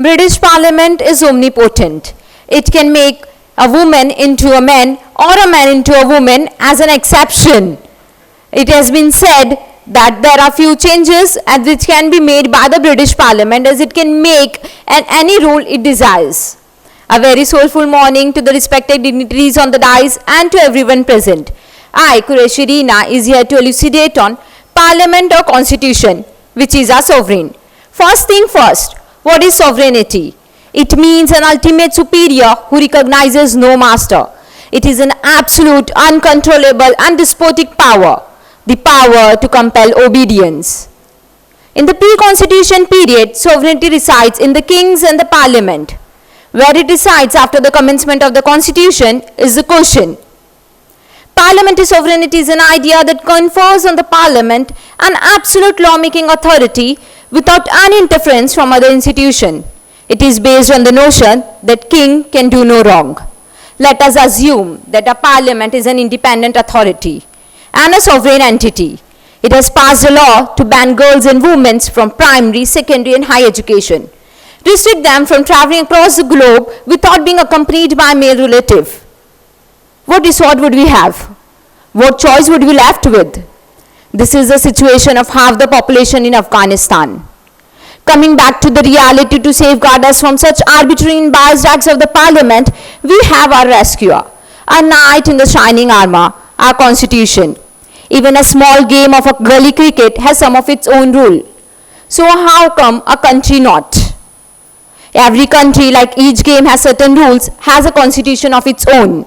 British Parliament is omnipotent. It can make a woman into a man or a man into a woman as an exception. It has been said that there are few changes which can be made by the British Parliament as it can make any rule it desires. A very soulful morning to the respected dignitaries on the dais and to everyone present. I, Qureshi Rina, is here to elucidate on Parliament or Constitution, which is our sovereign. First thing first, what is sovereignty? It means an ultimate superior who recognizes no master. It is an absolute, uncontrollable and despotic power, the power to compel obedience. In the pre-constitution period, sovereignty resides in the kings and the parliament. Where it resides after the commencement of the constitution is the question. Parliamentary sovereignty is an idea that confers on the parliament an absolute lawmaking authority without any interference from other institutions. It is based on the notion that king can do no wrong. Let us assume that a parliament is an independent authority and a sovereign entity. It has passed a law to ban girls and women from primary, secondary and higher education, restrict them from traveling across the globe without being accompanied by a male relative. What resort would we have? What choice would we be left with? This is the situation of half the population in Afghanistan. Coming back to the reality to safeguard us from such arbitrary and biased acts of the parliament, we have our rescuer, a knight in the shining armor, our constitution. Even a small game of a gully cricket has some of its own rule. So how come a country not? Every country, like each game has certain rules, has a constitution of its own.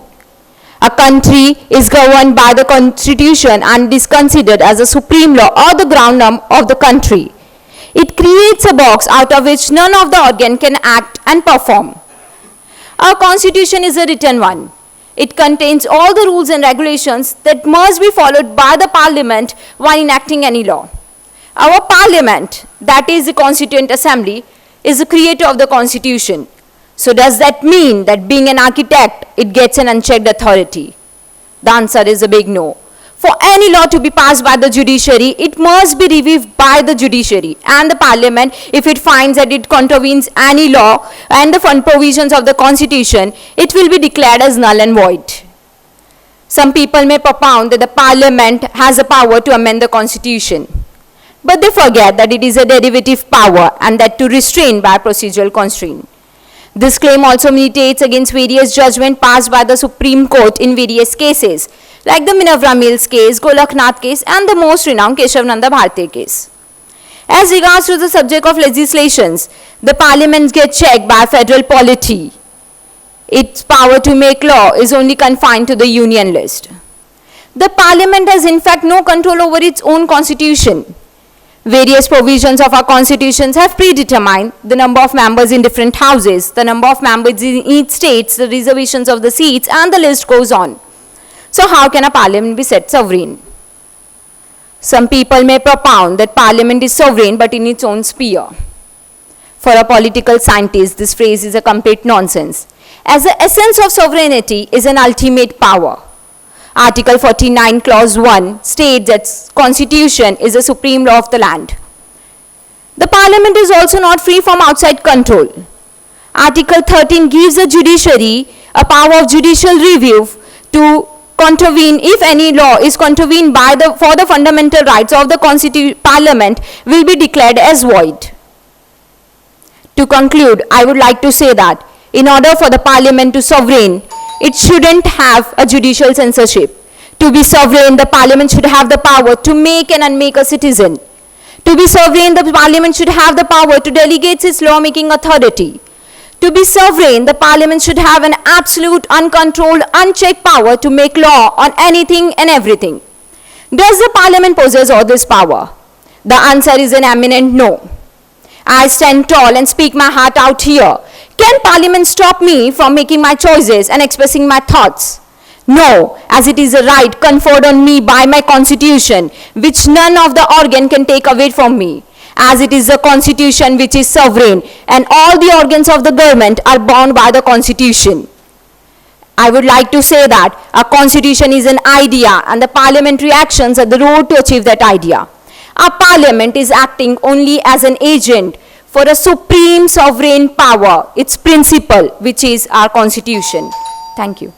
A country is governed by the constitution and is considered as the supreme law or the ground norm of the country. It creates a box out of which none of the organ can act and perform. Our constitution is a written one. It contains all the rules and regulations that must be followed by the parliament while enacting any law. Our parliament, that is the Constituent Assembly, is the creator of the constitution. So does that mean that being an architect, it gets an unchecked authority? The answer is a big no. For any law to be passed by the judiciary, it must be reviewed by the judiciary and the parliament. If it finds that it contravenes any law and the provisions of the constitution, it will be declared as null and void. Some people may propound that the parliament has the power to amend the constitution, but they forget that it is a derivative power and that to restrain by procedural constraint. This claim also militates against various judgments passed by the Supreme Court in various cases, like the Minerva Mills case, Golaknath case, and the most renowned Keshavananda Bharti case. As regards to the subject of legislations, the parliament gets checked by federal polity. Its power to make law is only confined to the union list. The parliament has in fact no control over its own constitution. Various provisions of our constitutions have predetermined the number of members in different houses, the number of members in each state, the reservations of the seats, and the list goes on. So how can a parliament be said sovereign? Some people may propound that parliament is sovereign but in its own sphere. For a political scientist, this phrase is a complete nonsense, as the essence of sovereignty is an ultimate power. Article 49 clause 1 states that constitution is the supreme law of the land. The parliament is also not free from outside control. Article 13 gives the judiciary a power of judicial review to contravene if any law is contravened for the fundamental rights of the parliament will be declared as void. To conclude, I would like to say that in order for the parliament to sovereign, it shouldn't have a judicial censorship. To be sovereign, the parliament should have the power to make and unmake a citizen. To be sovereign, the parliament should have the power to delegate its lawmaking authority. To be sovereign, the parliament should have an absolute, uncontrolled, unchecked power to make law on anything and everything. Does the parliament possess all this power? The answer is an eminent no. I stand tall and speak my heart out here. Can parliament stop me from making my choices and expressing my thoughts? No, as it is a right conferred on me by my constitution, which none of the organ can take away from me, as it is the constitution which is sovereign, and all the organs of the government are bound by the constitution. I would like to say that a constitution is an idea and the parliamentary actions are the road to achieve that idea. A parliament is acting only as an agent for a supreme sovereign power, its principle, which is our constitution. Thank you.